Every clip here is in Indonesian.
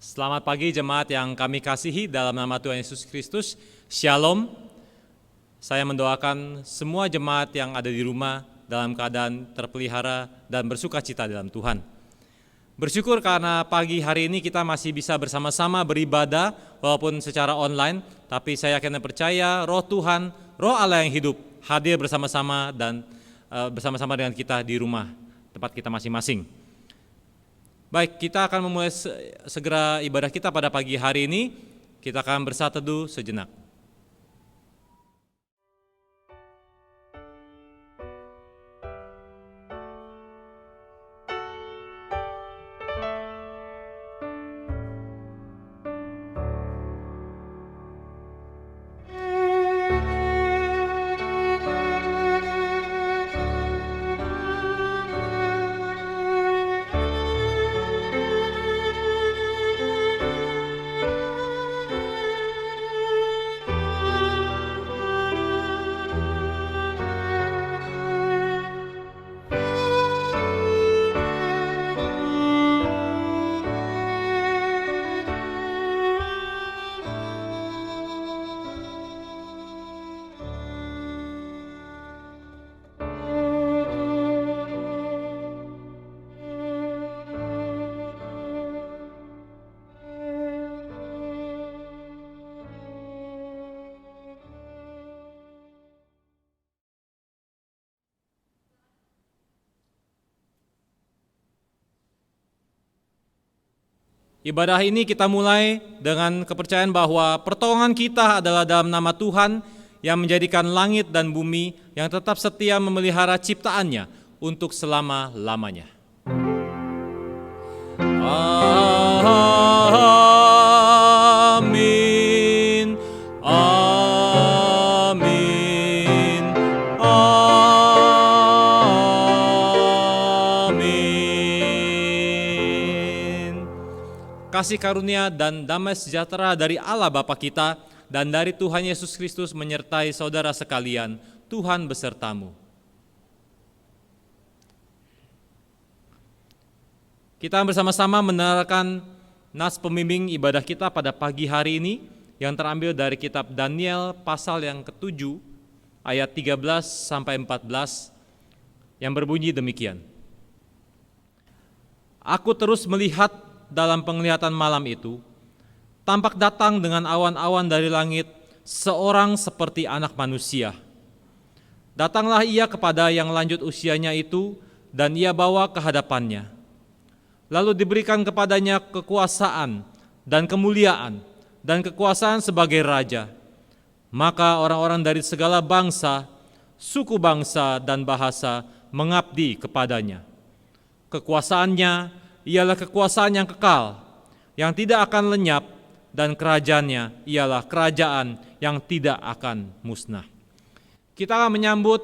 Selamat pagi jemaat yang kami kasihi dalam nama Tuhan Yesus Kristus. Shalom. Saya mendoakan semua jemaat yang ada di rumah dalam keadaan terpelihara dan bersukacita dalam Tuhan. Bersyukur karena pagi hari ini kita masih bisa bersama-sama beribadah walaupun secara online, tapi saya yakin dan percaya Roh Tuhan, Roh Allah yang hidup hadir bersama-sama dan bersama-sama dengan kita di rumah tempat kita masing-masing. Baik, kita akan memulai segera ibadah kita pada pagi hari ini. Kita akan bersaat teduh sejenak. Ibadah ini kita mulai dengan kepercayaan bahwa pertolongan kita adalah dalam nama Tuhan yang menjadikan langit dan bumi, yang tetap setia memelihara ciptaannya untuk selama-lamanya. Amin. Amin. Kasih karunia dan damai sejahtera dari Allah Bapa kita dan dari Tuhan Yesus Kristus menyertai saudara sekalian. Tuhan besertamu. Kita bersama-sama mendengarkan nas pembimbing ibadah kita pada pagi hari ini yang terambil dari kitab Daniel pasal yang ke-7 ayat 13 sampai 14 yang berbunyi demikian. Aku terus melihat dalam penglihatan malam itu, tampak datang dengan awan-awan dari langit seorang seperti anak manusia. Datanglah ia kepada yang lanjut usianya itu, dan ia bawa ke hadapannya. Lalu diberikan kepadanya kekuasaan dan kemuliaan dan kekuasaan sebagai raja. Maka orang-orang dari segala bangsa, suku bangsa dan bahasa mengabdi kepadanya. Kekuasaannya ialah kekuasaan yang kekal, yang tidak akan lenyap, dan kerajaannya ialah kerajaan yang tidak akan musnah. Kita akan menyambut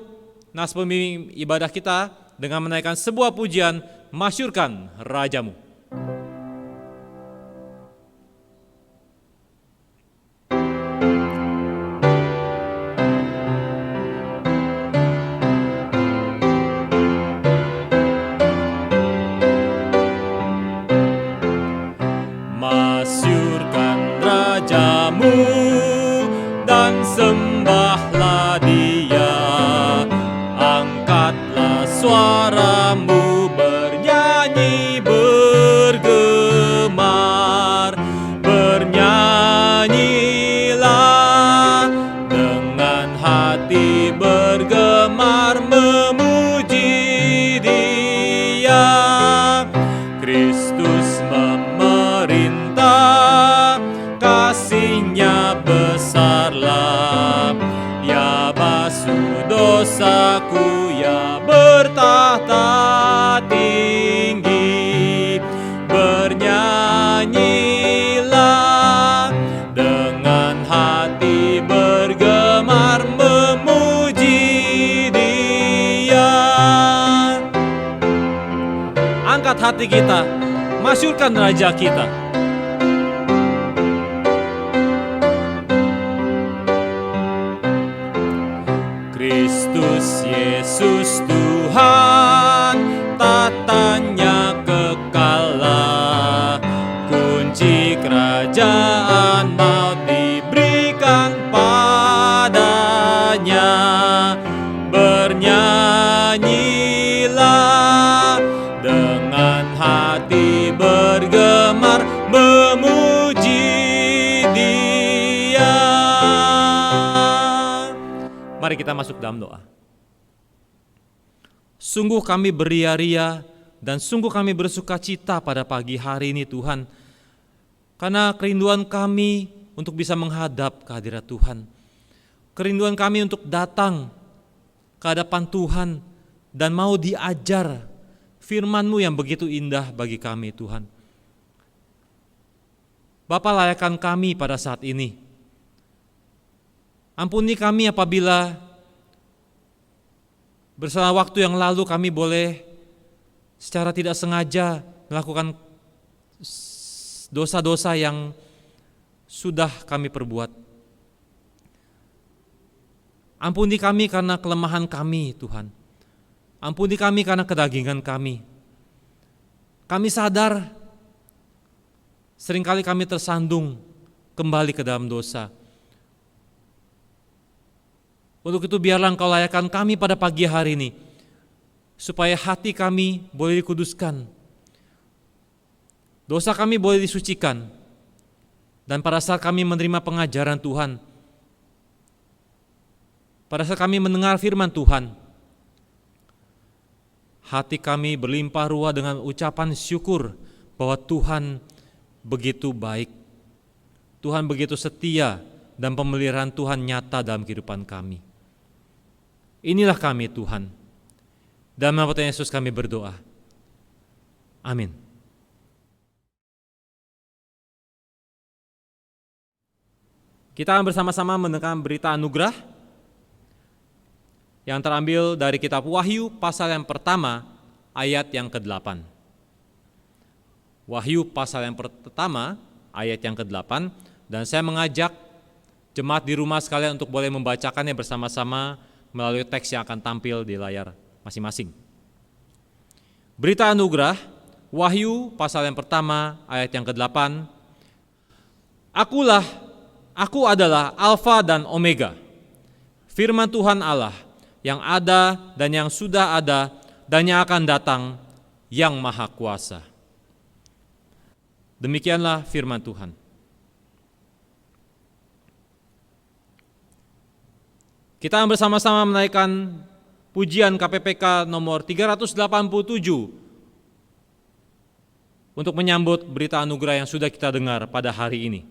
nas pembimbing ibadah kita dengan menaikkan sebuah pujian, Masyurkan Rajamu. Dan sembahlah Dia, angkatlah suaramu bernyanyi bergemar, bernyanyilah dengan hati bergemar memuji Dia. Kristus memerintah, kasih-Nya besarlah, ya basuh dosaku, ya bertahta tinggi. Bernyanyilah dengan hati bergemar memuji Dia. Angkat hati kita, masyurkan Raja kita. Mari kita masuk dalam doa. Sungguh kami beria-ria dan sungguh kami bersuka cita pada pagi hari ini Tuhan, karena kerinduan kami untuk bisa menghadap ke hadirat Tuhan. Kerinduan kami untuk datang ke hadapan Tuhan dan mau diajar firman-Mu yang begitu indah bagi kami Tuhan. Bapa, layakkan kami pada saat ini. Ampuni kami apabila bersama waktu yang lalu kami boleh secara tidak sengaja melakukan dosa-dosa yang sudah kami perbuat. Ampuni kami karena kelemahan kami Tuhan. Ampuni kami karena kedagingan kami. Kami sadar seringkali kami tersandung kembali ke dalam dosa. Untuk itu biarlah Engkau layakkan kami pada pagi hari ini, supaya hati kami boleh dikuduskan, dosa kami boleh disucikan, dan pada saat kami menerima pengajaran Tuhan, pada saat kami mendengar firman Tuhan, hati kami berlimpah ruah dengan ucapan syukur bahwa Tuhan begitu baik, Tuhan begitu setia, dan pemeliharaan Tuhan nyata dalam kehidupan kami. Inilah kami Tuhan. Dalam nama Tuhan Yesus kami berdoa. Amin. Kita akan bersama-sama mendengarkan berita anugerah yang terambil dari kitab Wahyu pasal yang pertama ayat yang ke-8. Wahyu pasal yang pertama ayat yang ke-8, dan saya mengajak jemaat di rumah sekalian untuk boleh membacakannya bersama-sama melalui teks yang akan tampil di layar masing-masing. Berita anugerah, Wahyu pasal yang pertama ayat yang ke-8. Aku adalah Alfa dan Omega, firman Tuhan Allah, yang ada dan yang sudah ada dan yang akan datang, yang Maha Kuasa. Demikianlah firman Tuhan. Kita bersama-sama menaikkan pujian KPPK nomor 387 untuk menyambut berita anugerah yang sudah kita dengar pada hari ini.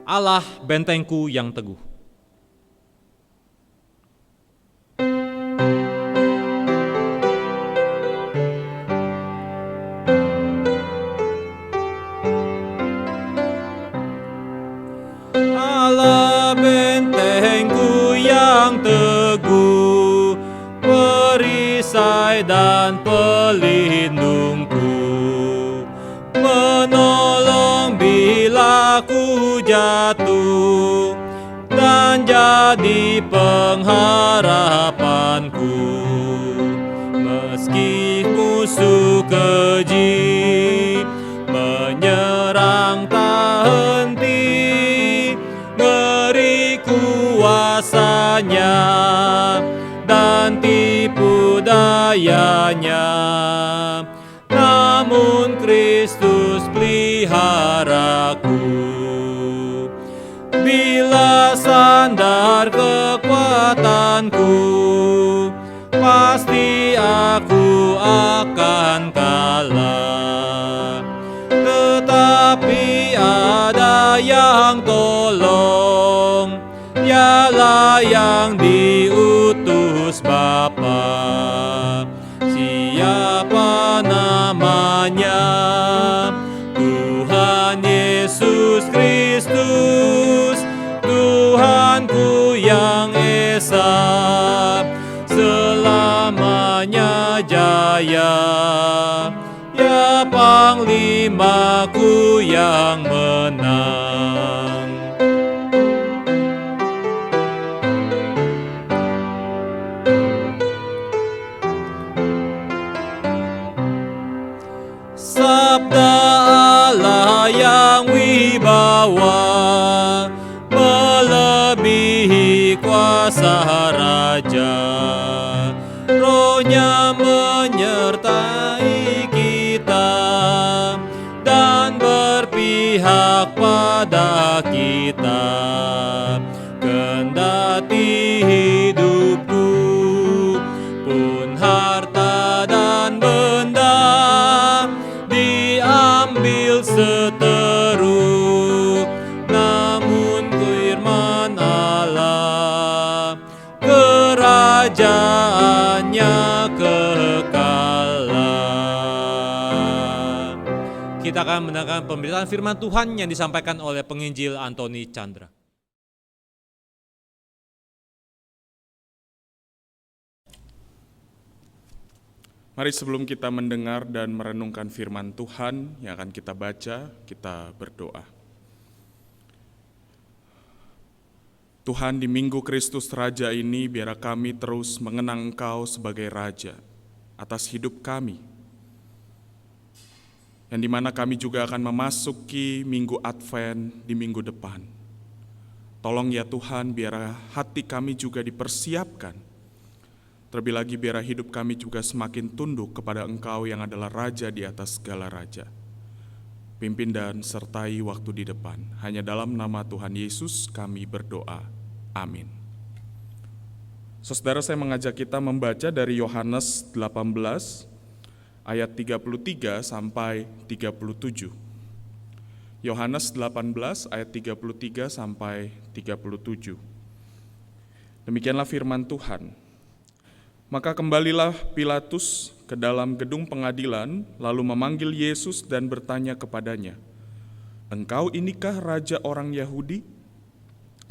Allah bentengku yang teguh. Allah bentengku yang teguh, perisai dan pelindungku, menolong bila ku jatuh, dan jadi pengharapanku. Meski musuh keji menyerang tak henti, ngeri kuasanya dan tipu dayanya, namun Kristus peliharaku. Bila sandar kekuatanku, pasti aku akan kalah. Tetapi ada yang tolong, Dialah yang diutus Bapa. Siapa namanya? Tuhan Yesus Kristus, Tuhanku yang esa, selamanya jaya. Ya Panglimaku yang menang. Sabda Allah yang wibawa, melebihi kuasa raja. Roh-Nya menyertai kita dan berpihak pada kita. kerajaannya kekal. Kita akan mendengarkan pemberitaan firman Tuhan yang disampaikan oleh penginjil Antoni Chandra. Mari sebelum kita mendengar dan merenungkan firman Tuhan yang akan kita baca, kita berdoa. Tuhan, di Minggu Kristus Raja ini, biarlah kami terus mengenang Engkau sebagai Raja atas hidup kami, yang dimana kami juga akan memasuki Minggu Advent di minggu depan. Tolong ya Tuhan, biarlah hati kami juga dipersiapkan. Terlebih lagi biarlah hidup kami juga semakin tunduk kepada Engkau yang adalah Raja di atas segala Raja. Pimpin dan sertai waktu di depan. Hanya dalam nama Tuhan Yesus kami berdoa. Amin. Saudara, saya mengajak kita membaca dari Yohanes 18 ayat 33 sampai 37. Yohanes 18 ayat 33 sampai 37. Demikianlah firman Tuhan. Maka kembalilah Pilatus ke dalam gedung pengadilan, lalu memanggil Yesus dan bertanya kepadanya, "Engkau inikah raja orang Yahudi?"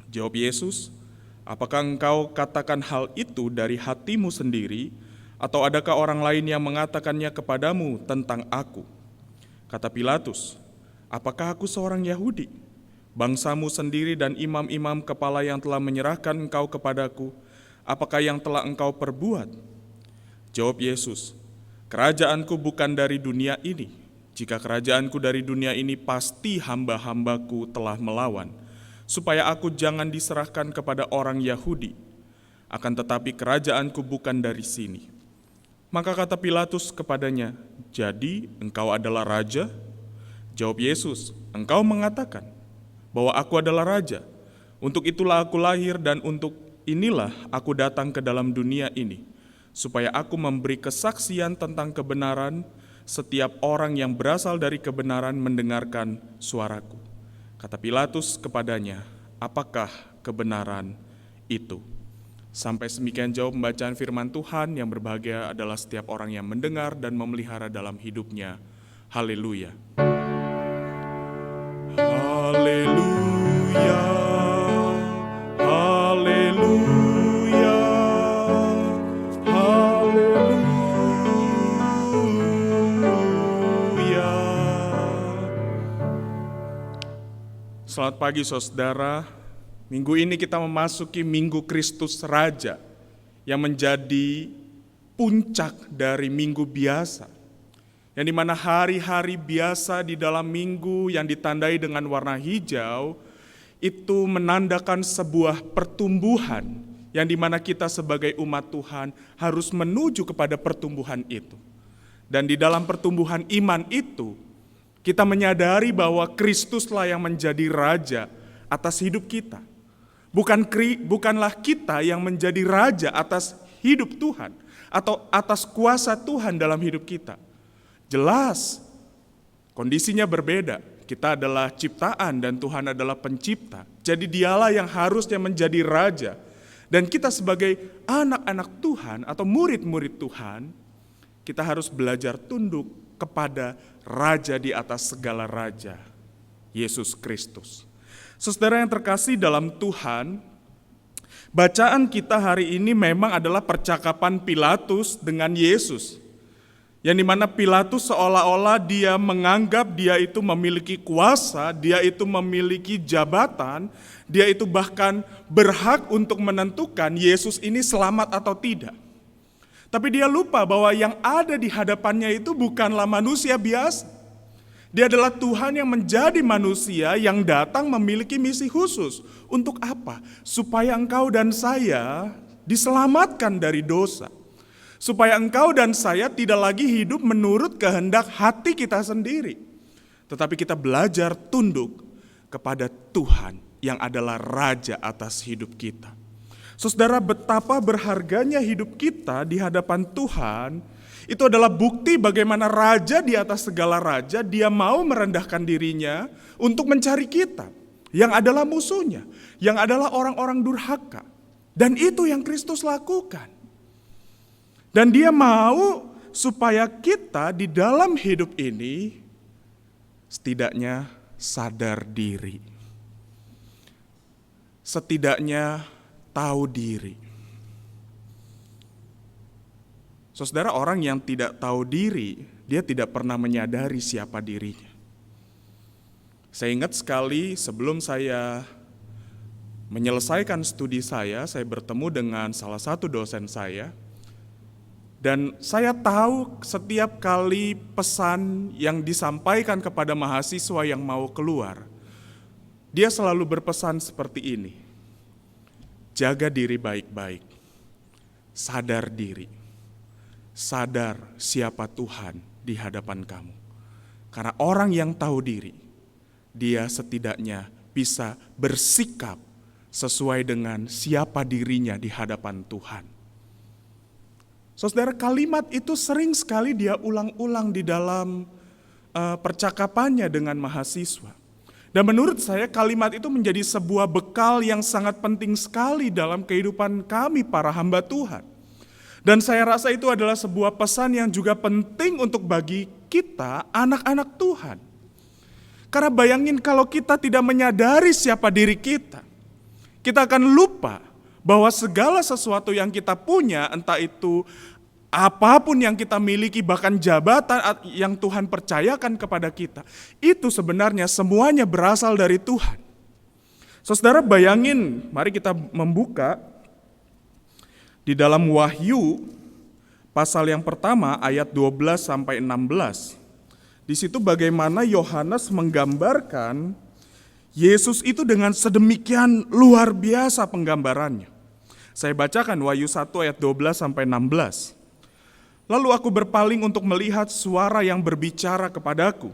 Jawab Yesus, "Apakah engkau katakan hal itu dari hatimu sendiri, atau adakah orang lain yang mengatakannya kepadamu tentang aku?" Kata Pilatus, "Apakah aku seorang Yahudi? Bangsamu sendiri dan imam-imam kepala yang telah menyerahkan engkau kepadaku, apakah yang telah engkau perbuat?" Jawab Yesus, "Kerajaanku bukan dari dunia ini. Jika kerajaanku dari dunia ini, pasti hamba-hambaku telah melawan, supaya aku jangan diserahkan kepada orang Yahudi. Akan tetapi kerajaanku bukan dari sini." Maka kata Pilatus kepadanya, "Jadi engkau adalah raja?" Jawab Yesus, "Engkau mengatakan bahwa aku adalah raja. Untuk itulah aku lahir dan untuk inilah aku datang ke dalam dunia ini, supaya aku memberi kesaksian tentang kebenaran. Setiap orang yang berasal dari kebenaran mendengarkan suaraku." Kata Pilatus kepadanya, "Apakah kebenaran itu?" Sampai semikian jauh pembacaan firman Tuhan. Yang berbahagia adalah setiap orang yang mendengar dan memelihara dalam hidupnya. Haleluya. Haleluya. Haleluya. Haleluya. Selamat pagi saudara. Minggu ini kita memasuki Minggu Kristus Raja yang menjadi puncak dari minggu biasa. Yang dimana hari-hari biasa di dalam minggu yang ditandai dengan warna hijau itu menandakan sebuah pertumbuhan yang dimana kita sebagai umat Tuhan harus menuju kepada pertumbuhan itu. Dan di dalam pertumbuhan iman itu kita menyadari bahwa Kristuslah yang menjadi Raja atas hidup kita. Bukanlah kita yang menjadi raja atas hidup Tuhan atau atas kuasa Tuhan dalam hidup kita. Jelas kondisinya berbeda. Kita adalah ciptaan dan Tuhan adalah pencipta. Jadi dialah yang harusnya menjadi raja. Dan kita sebagai anak-anak Tuhan atau murid-murid Tuhan, kita harus belajar tunduk kepada Raja di atas segala raja, Yesus Kristus. Saudara yang terkasih dalam Tuhan, bacaan kita hari ini memang adalah percakapan Pilatus dengan Yesus. Yang dimana Pilatus seolah-olah dia menganggap dia itu memiliki kuasa, dia itu memiliki jabatan, dia itu bahkan berhak untuk menentukan Yesus ini selamat atau tidak. Tapi dia lupa bahwa yang ada di hadapannya itu bukanlah manusia biasa. Dia adalah Tuhan yang menjadi manusia yang datang memiliki misi khusus. Untuk apa? Supaya engkau dan saya diselamatkan dari dosa. Supaya engkau dan saya tidak lagi hidup menurut kehendak hati kita sendiri. Tetapi kita belajar tunduk kepada Tuhan yang adalah Raja atas hidup kita. Saudara, betapa berharganya hidup kita di hadapan Tuhan. Itu adalah bukti bagaimana raja di atas segala raja, dia mau merendahkan dirinya untuk mencari kita, yang adalah musuhnya, yang adalah orang-orang durhaka. Dan itu yang Kristus lakukan. Dan dia mau supaya kita di dalam hidup ini setidaknya sadar diri. Setidaknya tahu diri. Saudara, orang yang tidak tahu diri, dia tidak pernah menyadari siapa dirinya. Saya ingat sekali sebelum saya menyelesaikan studi saya bertemu dengan salah satu dosen saya. Dan saya tahu setiap kali pesan yang disampaikan kepada mahasiswa yang mau keluar, dia selalu berpesan seperti ini. Jaga diri baik-baik, sadar diri, sadar siapa Tuhan di hadapan kamu. Karena orang yang tahu diri, dia setidaknya bisa bersikap sesuai dengan siapa dirinya di hadapan Tuhan. Saudara, kalimat itu sering sekali dia ulang-ulang di dalam percakapannya dengan mahasiswa. Dan menurut saya kalimat itu menjadi sebuah bekal yang sangat penting sekali dalam kehidupan kami para hamba Tuhan. Dan saya rasa itu adalah sebuah pesan yang juga penting untuk bagi kita anak-anak Tuhan. Karena bayangin kalau kita tidak menyadari siapa diri kita akan lupa bahwa segala sesuatu yang kita punya, entah itu apapun yang kita miliki, bahkan jabatan yang Tuhan percayakan kepada kita, itu sebenarnya semuanya berasal dari Tuhan. Saudara, bayangin, mari kita membuka di dalam Wahyu pasal yang pertama ayat 12 sampai 16. Di situ bagaimana Yohanes menggambarkan Yesus itu dengan sedemikian luar biasa penggambarannya. Saya bacakan Wahyu 1 ayat 12 sampai 16. Lalu aku berpaling untuk melihat suara yang berbicara kepadaku.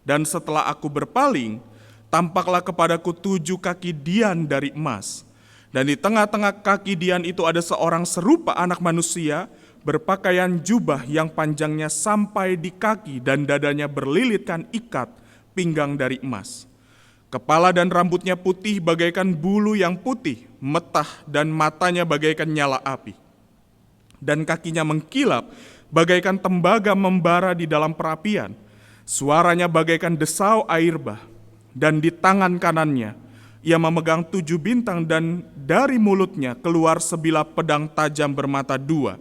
Dan setelah aku berpaling, tampaklah kepadaku 7 kaki dian dari emas. Dan di tengah-tengah kaki dian itu ada seorang serupa anak manusia, berpakaian jubah yang panjangnya sampai di kaki dan dadanya berlilitkan ikat pinggang dari emas. Kepala dan rambutnya putih bagaikan bulu yang putih, metah dan matanya bagaikan nyala api. Dan kakinya mengkilap bagaikan tembaga membara di dalam perapian. Suaranya bagaikan desau air bah. Dan di tangan kanannya ia memegang 7 bintang dan dari mulutnya keluar sebilah pedang tajam bermata 2.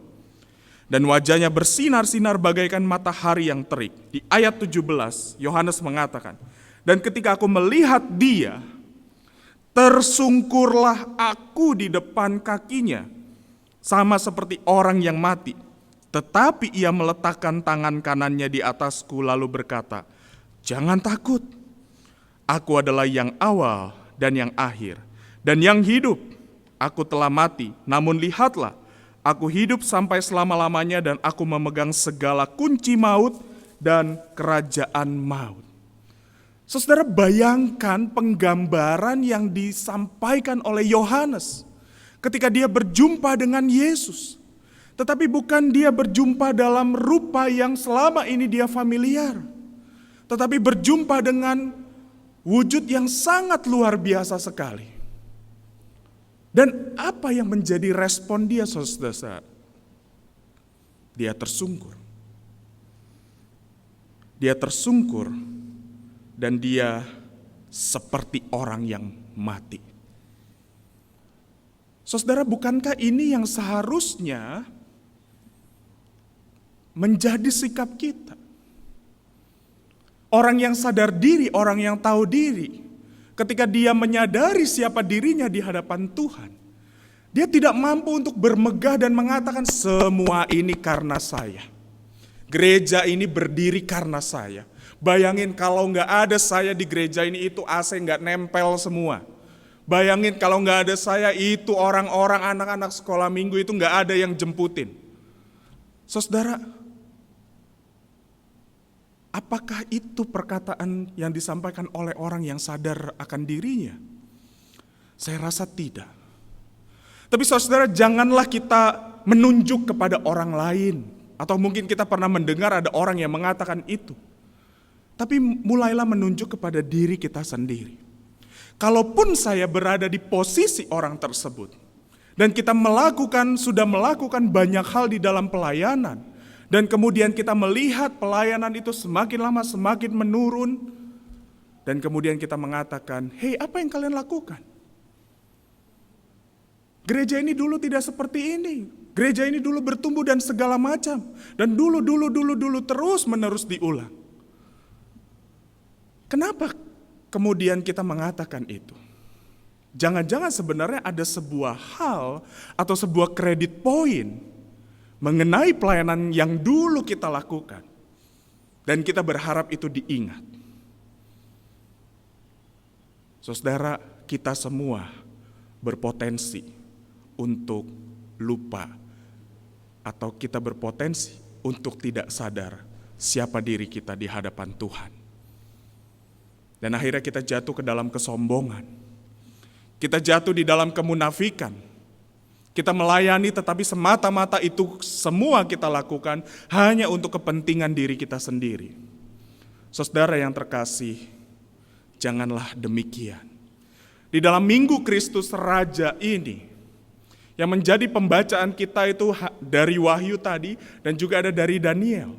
Dan wajahnya bersinar-sinar bagaikan matahari yang terik. Di ayat 17 Yohanes mengatakan, dan ketika aku melihat dia, tersungkurlah aku di depan kakinya, sama seperti orang yang mati. Tetapi ia meletakkan tangan kanannya di atasku lalu berkata, jangan takut, aku adalah yang awal dan yang akhir, dan yang hidup. Aku telah mati, namun lihatlah, aku hidup sampai selama-lamanya dan aku memegang segala kunci maut dan kerajaan maut. Saudara, bayangkan penggambaran yang disampaikan oleh Yohanes ketika dia berjumpa dengan Yesus. Tetapi bukan dia berjumpa dalam rupa yang selama ini dia familiar. Tetapi berjumpa dengan wujud yang sangat luar biasa sekali. Dan apa yang menjadi respon dia, saudara? Dia tersungkur. Dia tersungkur dan dia seperti orang yang mati. Saudara, bukankah ini yang seharusnya menjadi sikap kita? Orang yang sadar diri, orang yang tahu diri, ketika dia menyadari siapa dirinya di hadapan Tuhan, dia tidak mampu untuk bermegah dan mengatakan semua ini karena saya. Gereja ini berdiri karena saya. Bayangin kalau nggak ada saya di gereja ini, itu AC nggak nempel semua. Bayangin kalau nggak ada saya, itu orang-orang anak-anak sekolah minggu itu nggak ada yang jemputin. Saudara, apakah itu perkataan yang disampaikan oleh orang yang sadar akan dirinya? Saya rasa tidak. Tapi saudara, janganlah kita menunjuk kepada orang lain. Atau mungkin kita pernah mendengar ada orang yang mengatakan itu. Tapi mulailah menunjuk kepada diri kita sendiri. Kalaupun saya berada di posisi orang tersebut, Dan kita sudah melakukan banyak hal di dalam pelayanan. Dan kemudian kita melihat pelayanan itu semakin lama semakin menurun. Dan kemudian kita mengatakan, hei, apa yang kalian lakukan? Gereja ini dulu tidak seperti ini. Gereja ini dulu bertumbuh dan segala macam. Dan dulu terus menerus diulang. Kenapa kemudian kita mengatakan itu? Jangan-jangan sebenarnya ada sebuah hal atau sebuah kredit poin mengenai pelayanan yang dulu kita lakukan. Dan kita berharap itu diingat. Saudara, kita semua berpotensi untuk lupa. Atau kita berpotensi untuk tidak sadar siapa diri kita di hadapan Tuhan. Dan akhirnya kita jatuh ke dalam kesombongan. Kita jatuh di dalam kemunafikan. Kita melayani tetapi semata-mata itu semua kita lakukan hanya untuk kepentingan diri kita sendiri. Saudara yang terkasih, janganlah demikian. Di dalam Minggu Kristus Raja ini, yang menjadi pembacaan kita itu dari Wahyu tadi dan juga ada dari Daniel.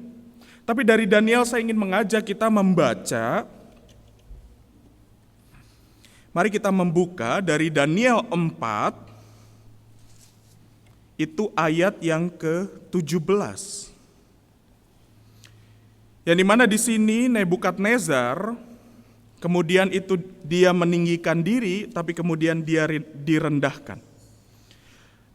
Tapi dari Daniel saya ingin mengajak kita membaca. Mari kita membuka dari Daniel 4, itu ayat yang ke-17. Yang dimana di sini Nebukadnezar, kemudian itu dia meninggikan diri, tapi kemudian dia direndahkan.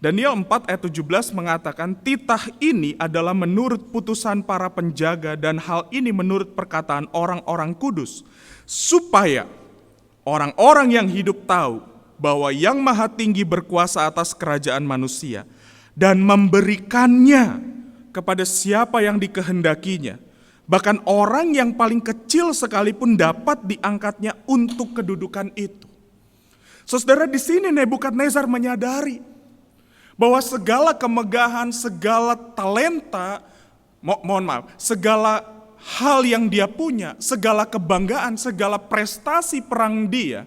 Daniel 4 ayat 17 mengatakan, titah ini adalah menurut putusan para penjaga dan hal ini menurut perkataan orang-orang kudus, supaya orang-orang yang hidup tahu bahwa Yang Maha Tinggi berkuasa atas kerajaan manusia dan memberikannya kepada siapa yang dikehendakinya. Bahkan orang yang paling kecil sekalipun dapat diangkatnya untuk kedudukan itu. Saudara, di sini Nebukadnezar menyadari bahwa segala kemegahan, segala talenta, segala hal yang dia punya, segala kebanggaan, segala prestasi perang dia,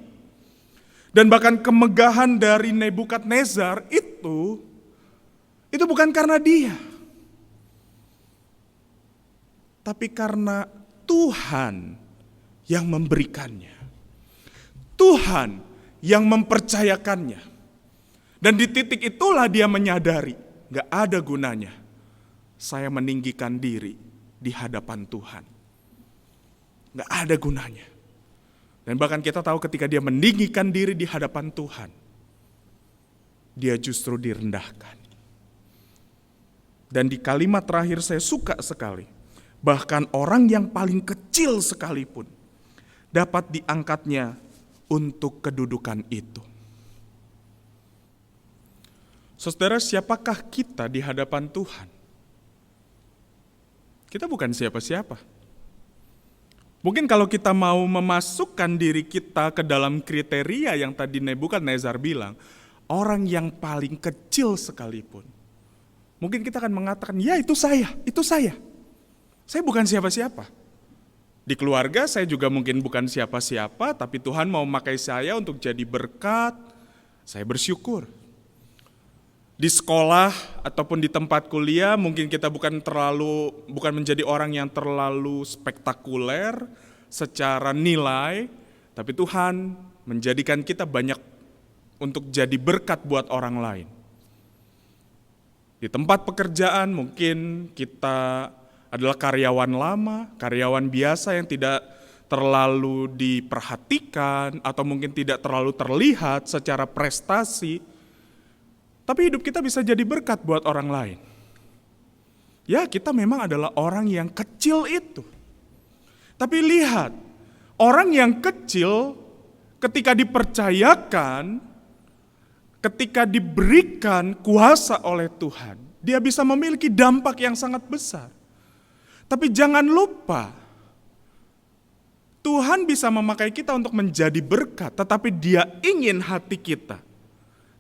dan bahkan kemegahan dari Nebukadnezar itu bukan karena dia, tapi karena Tuhan yang memberikannya, Tuhan yang mempercayakannya. Dan di titik itulah dia menyadari, gak ada gunanya saya meninggikan diri di hadapan Tuhan. Gak ada gunanya. Dan bahkan kita tahu ketika dia meninggikan diri di hadapan Tuhan, dia justru direndahkan. Dan di kalimat terakhir saya suka sekali. Bahkan orang yang paling kecil sekalipun dapat diangkatnya untuk kedudukan itu. Saudara, siapakah kita di hadapan Tuhan? Kita bukan siapa-siapa. Mungkin kalau kita mau memasukkan diri kita ke dalam kriteria yang tadi Nebukadnezar bilang, orang yang paling kecil sekalipun, mungkin kita akan mengatakan, ya itu saya. Saya bukan siapa-siapa. Di keluarga saya juga mungkin bukan siapa-siapa, tapi Tuhan mau memakai saya untuk jadi berkat, saya bersyukur. Di sekolah ataupun di tempat kuliah mungkin kita bukan menjadi orang yang terlalu spektakuler secara nilai, tapi Tuhan menjadikan kita banyak untuk jadi berkat buat orang lain. Di tempat pekerjaan mungkin kita adalah karyawan lama, karyawan biasa yang tidak terlalu diperhatikan atau mungkin tidak terlalu terlihat secara prestasi. Tapi hidup kita bisa jadi berkat buat orang lain. Ya, kita memang adalah orang yang kecil itu. Tapi lihat, orang yang kecil ketika dipercayakan, ketika diberikan kuasa oleh Tuhan, dia bisa memiliki dampak yang sangat besar. Tapi jangan lupa, Tuhan bisa memakai kita untuk menjadi berkat, tetapi Dia ingin hati kita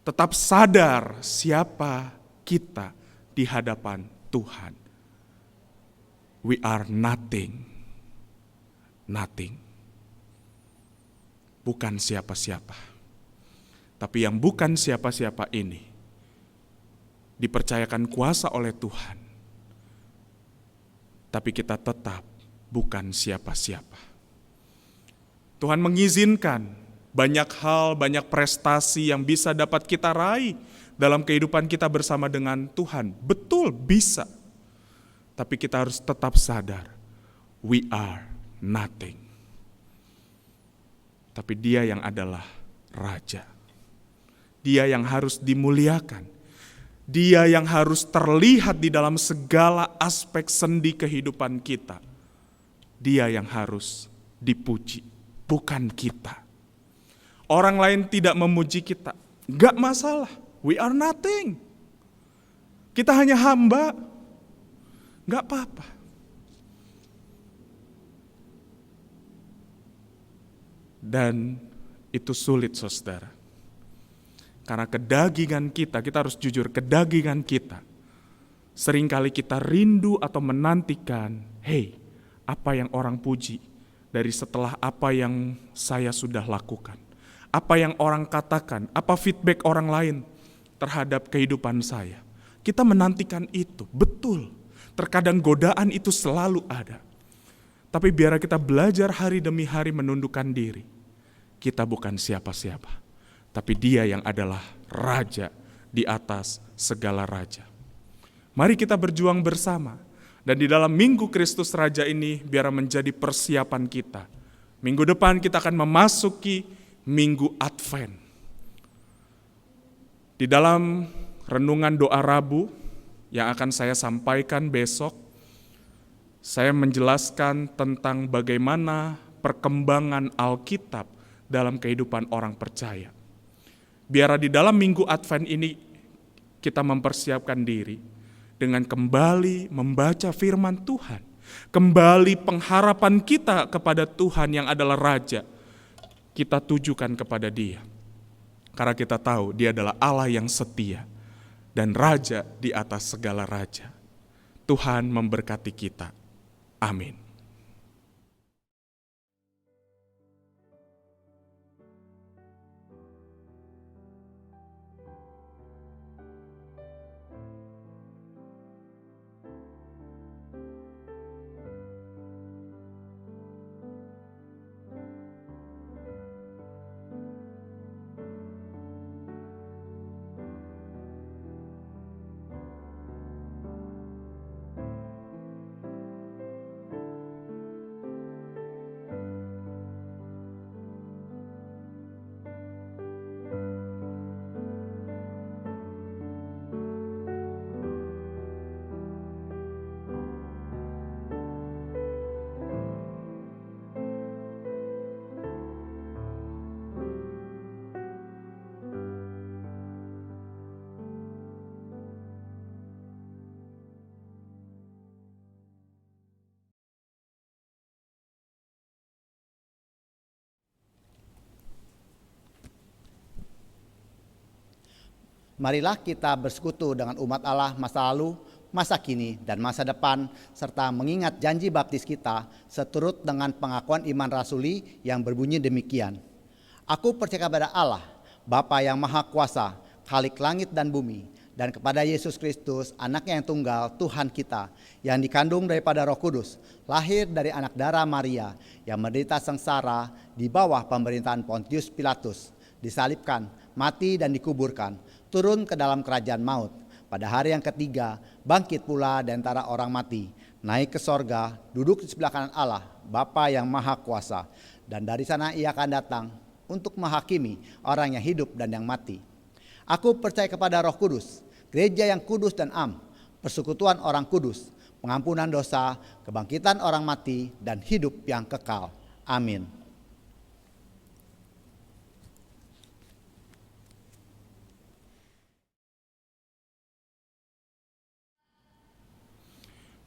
tetap sadar siapa kita di hadapan Tuhan. We are nothing. Bukan siapa-siapa. Tapi yang bukan siapa-siapa ini dipercayakan kuasa oleh Tuhan. Tapi kita tetap bukan siapa-siapa. Tuhan mengizinkan banyak hal, banyak prestasi yang bisa dapat kita raih dalam kehidupan kita bersama dengan Tuhan. Betul, bisa. Tapi kita harus tetap sadar, we are nothing. Tapi Dia yang adalah Raja. Dia yang harus dimuliakan. Dia yang harus terlihat di dalam segala aspek sendi kehidupan kita. Dia yang harus dipuji, bukan kita. Orang lain tidak memuji kita, gak masalah. We are nothing. Kita hanya hamba, gak apa-apa. Dan itu sulit, saudara. Karena kedagingan kita harus jujur, kedagingan kita. Seringkali kita rindu atau menantikan, hey, apa yang orang puji dari setelah apa yang saya sudah lakukan. Apa yang orang katakan, apa feedback orang lain terhadap kehidupan saya. Kita menantikan itu, betul. Terkadang godaan itu selalu ada. Tapi biar kita belajar hari demi hari menundukkan diri. Kita bukan siapa-siapa, tapi Dia yang adalah Raja di atas segala raja. Mari kita berjuang bersama. Dan di dalam Minggu Kristus Raja ini biar menjadi persiapan kita. Minggu depan kita akan memasuki Minggu Advent. Di dalam renungan doa Rabu yang akan saya sampaikan besok, saya menjelaskan tentang bagaimana perkembangan Alkitab dalam kehidupan orang percaya. Biar di dalam Minggu Advent ini kita mempersiapkan diri dengan kembali membaca firman Tuhan. Kembali pengharapan kita kepada Tuhan yang adalah Raja, kita tujukan kepada Dia. Karena kita tahu Dia adalah Allah yang setia dan Raja di atas segala raja. Tuhan memberkati kita. Amin. Marilah kita bersekutu dengan umat Allah masa lalu, masa kini, dan masa depan, serta mengingat janji baptis kita seturut dengan pengakuan iman rasuli yang berbunyi demikian. Aku percaya kepada Allah, Bapa yang Maha Kuasa, Khalik langit dan bumi, dan kepada Yesus Kristus, Anaknya yang tunggal, Tuhan kita, yang dikandung daripada Roh Kudus, lahir dari anak darah Maria, yang menderita sengsara di bawah pemerintahan Pontius Pilatus, disalibkan, mati dan dikuburkan, turun ke dalam kerajaan maut. Pada hari yang ketiga, bangkit pula dari antara orang mati, naik ke sorga, duduk di sebelah kanan Allah, Bapa yang Maha Kuasa. Dan dari sana Ia akan datang untuk menghakimi orang yang hidup dan yang mati. Aku percaya kepada Roh Kudus, gereja yang kudus dan am, persekutuan orang kudus, pengampunan dosa, kebangkitan orang mati, dan hidup yang kekal. Amin.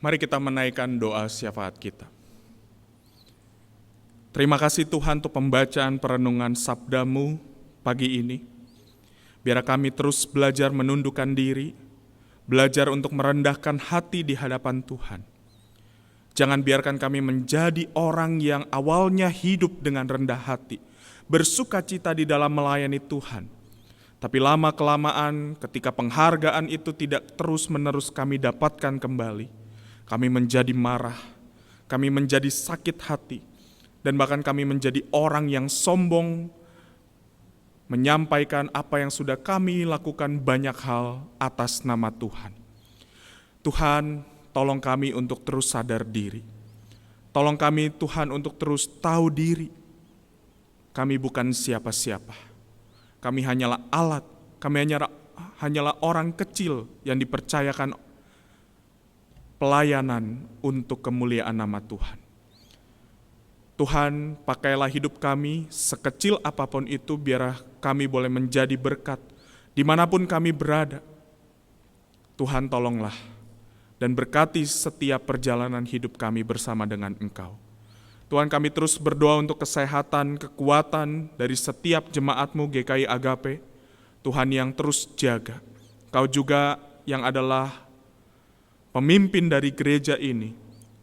Mari kita menaikkan doa syafaat kita. Terima kasih Tuhan untuk pembacaan perenungan sabda-Mu pagi ini. Biar kami terus belajar menundukkan diri, belajar untuk merendahkan hati di hadapan Tuhan. Jangan biarkan kami menjadi orang yang awalnya hidup dengan rendah hati, bersuka cita di dalam melayani Tuhan. Tapi lama-kelamaan ketika penghargaan itu tidak terus-menerus kami dapatkan kembali, kami menjadi marah, kami menjadi sakit hati, dan bahkan kami menjadi orang yang sombong, menyampaikan apa yang sudah kami lakukan banyak hal atas nama Tuhan. Tuhan, tolong kami untuk terus sadar diri. Tolong kami Tuhan untuk terus tahu diri. Kami bukan siapa-siapa. Kami hanyalah alat, kami hanyalah orang kecil yang dipercayakan pelayanan untuk kemuliaan nama Tuhan. Tuhan, pakailah hidup kami sekecil apapun itu, biar kami boleh menjadi berkat dimanapun kami berada. Tuhan, tolonglah dan berkati setiap perjalanan hidup kami bersama dengan Engkau. Tuhan, kami terus berdoa untuk kesehatan, kekuatan dari setiap jemaat-Mu GKI Agape. Tuhan yang terus jaga. Kau juga yang adalah pemimpin dari gereja ini.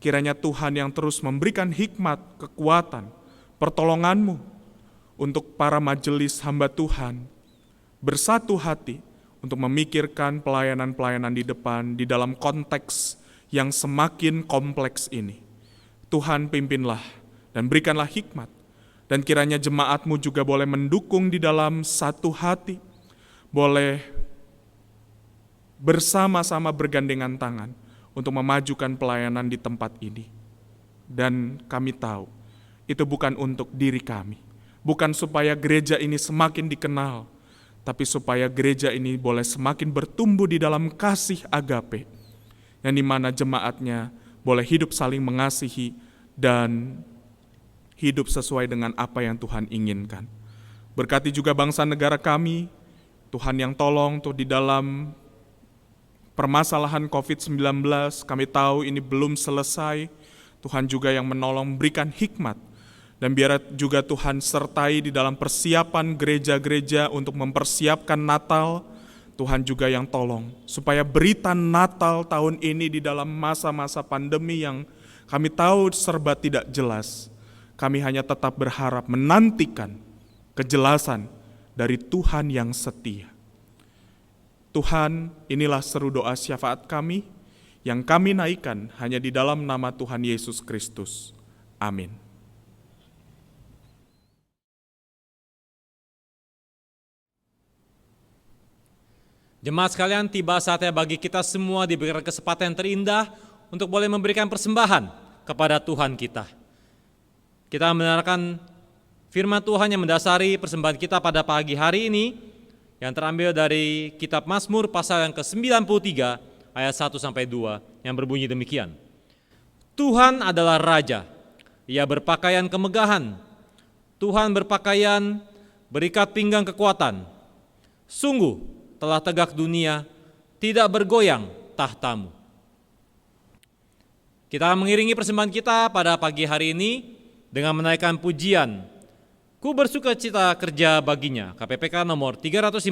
Kiranya Tuhan yang terus memberikan hikmat, kekuatan, pertolongan-Mu untuk para majelis hamba Tuhan bersatu hati untuk memikirkan pelayanan-pelayanan di depan di dalam konteks yang semakin kompleks ini. Tuhan, pimpinlah dan berikanlah hikmat, dan kiranya jemaat-Mu juga boleh mendukung di dalam satu hati, boleh bersama-sama bergandengan tangan untuk memajukan pelayanan di tempat ini. Dan kami tahu, itu bukan untuk diri kami, bukan supaya gereja ini semakin dikenal, tapi supaya gereja ini boleh semakin bertumbuh di dalam kasih agape, yang dimana jemaatnya boleh hidup saling mengasihi dan hidup sesuai dengan apa yang Tuhan inginkan. Berkati juga bangsa negara kami, Tuhan yang tolong tuh di dalam permasalahan COVID-19, kami tahu ini belum selesai. Tuhan juga yang menolong, berikan hikmat. Dan biar juga Tuhan sertai di dalam persiapan gereja-gereja untuk mempersiapkan Natal. Tuhan juga yang tolong, supaya berita Natal tahun ini di dalam masa-masa pandemi yang kami tahu serba tidak jelas, kami hanya tetap berharap menantikan kejelasan dari Tuhan yang setia. Tuhan, inilah seru doa syafaat kami yang kami naikkan hanya di dalam nama Tuhan Yesus Kristus. Amin. Jemaat sekalian, tiba saatnya bagi kita semua diberikan kesempatan yang terindah untuk boleh memberikan persembahan kepada Tuhan kita. Kita mendengarkan firman Tuhan yang mendasari persembahan kita pada pagi hari ini, yang terambil dari kitab Mazmur pasal yang ke-93 ayat 1-2 yang berbunyi demikian. Tuhan adalah Raja, Ia berpakaian kemegahan, Tuhan berpakaian berikat pinggang kekuatan. Sungguh telah tegak dunia, tidak bergoyang tahtamu. Kita mengiringi persembahan kita pada pagi hari ini dengan menaikkan pujian Ku bersuka cita kerja baginya, KPPK nomor 354.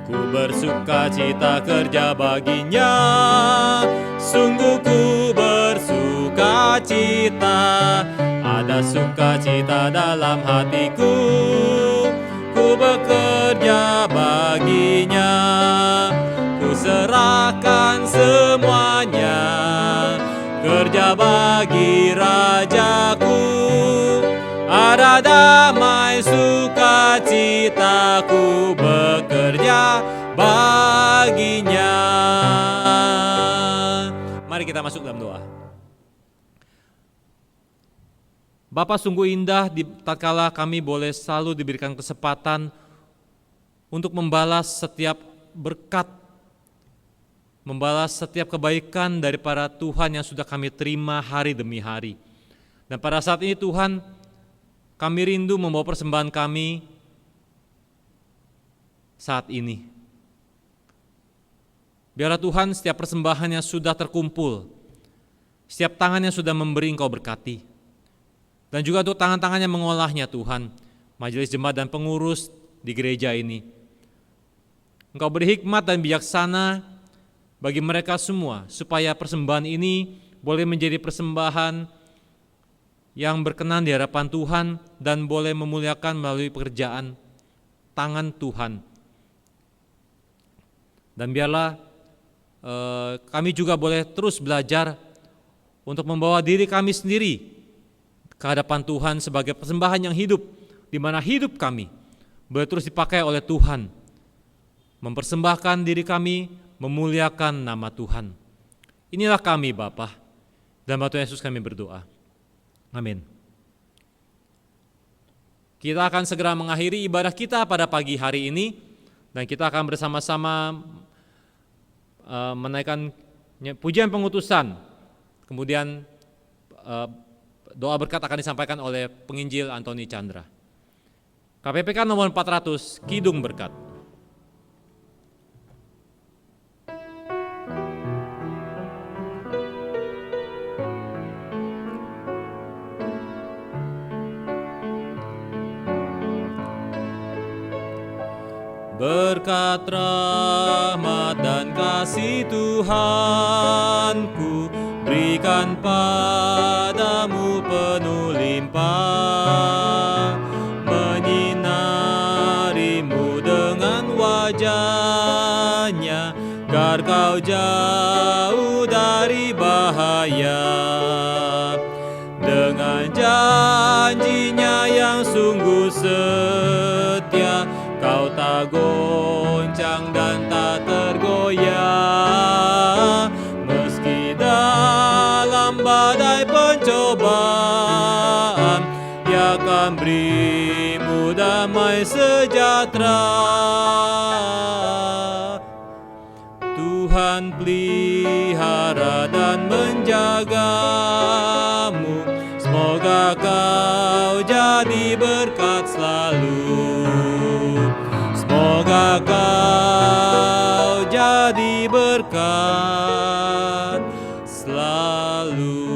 Ku bersuka cita kerja baginya, sungguh ku bersuka cita, ada sukacita dalam hatiku, ku bekerja baginya, ku serahkan semuanya, kerja bagi Rajaku, ada damai sukacitaku bekerja baginya. Mari kita masuk dalam doa. Bapa, sungguh indah tatkala kami boleh selalu diberikan kesempatan untuk membalas setiap berkat, membalas setiap kebaikan daripada Tuhan yang sudah kami terima hari demi hari. Dan pada saat ini Tuhan, kami rindu membawa persembahan kami saat ini. Biarlah Tuhan setiap persembahan yang sudah terkumpul, setiap tangan yang sudah memberi Engkau berkati. Dan juga untuk tangan-tangan yang mengolahnya Tuhan, majelis jemaat dan pengurus di gereja ini. Engkau beri hikmat dan bijaksana bagi mereka semua, supaya persembahan ini boleh menjadi persembahan yang berkenan di hadapan Tuhan dan boleh memuliakan melalui pekerjaan tangan Tuhan. Dan biarlah kami juga boleh terus belajar untuk membawa diri kami sendiri ke hadapan Tuhan sebagai persembahan yang hidup, di mana hidup kami boleh terus dipakai oleh Tuhan, mempersembahkan diri kami, memuliakan nama Tuhan. Inilah kami Bapa, dalam nama Tuhan Yesus kami berdoa. Amin. Kita akan segera mengakhiri ibadah kita pada pagi hari ini, dan kita akan bersama-sama menaikkan pujian pengutusan. Kemudian doa berkat akan disampaikan oleh penginjil Antoni Chandra. KPPK nomor 400, Kidung Berkat. Berkat rahmat dan kasih Tuhanku berikan padamu penuh limpah, menyinarimu dengan wajahnya, agar kau jauh dari bahaya. Dengan janjinya yang sungguh setia, kau tak goncang dan tak tergoyah, meski dalam badai pencobaan, Ia akan berimu damai sejahtera. Tuhan pelihara dan menjagamu, semoga kau jadi berkat selalu. Semoga kau jadi berkat selalu.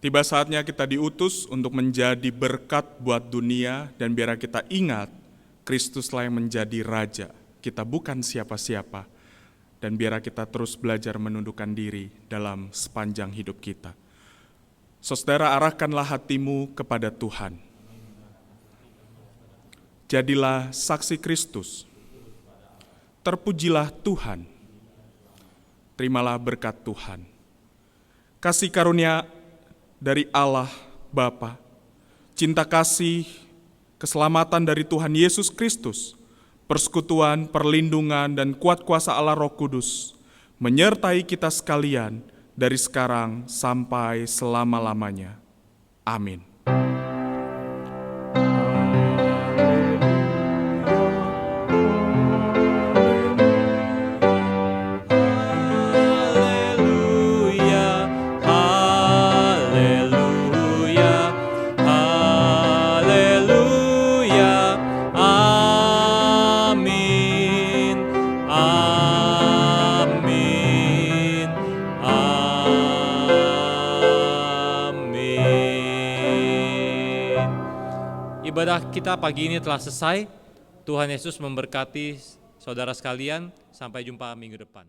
Tiba saatnya kita diutus untuk menjadi berkat buat dunia, dan biar kita ingat, Kristuslah yang menjadi Raja. Kita bukan siapa-siapa. Dan biar kita terus belajar menundukkan diri dalam sepanjang hidup kita. Saudara, arahkanlah hatimu kepada Tuhan. Jadilah saksi Kristus. Terpujilah Tuhan. Terimalah berkat Tuhan. Kasih karunia dari Allah Bapa, cinta kasih, keselamatan dari Tuhan Yesus Kristus, persekutuan, perlindungan, dan kuat kuasa Allah Roh Kudus menyertai kita sekalian dari sekarang sampai selama-lamanya. Amin. Ibadah kita pagi ini telah selesai. Tuhan Yesus memberkati saudara sekalian. Sampai jumpa minggu depan.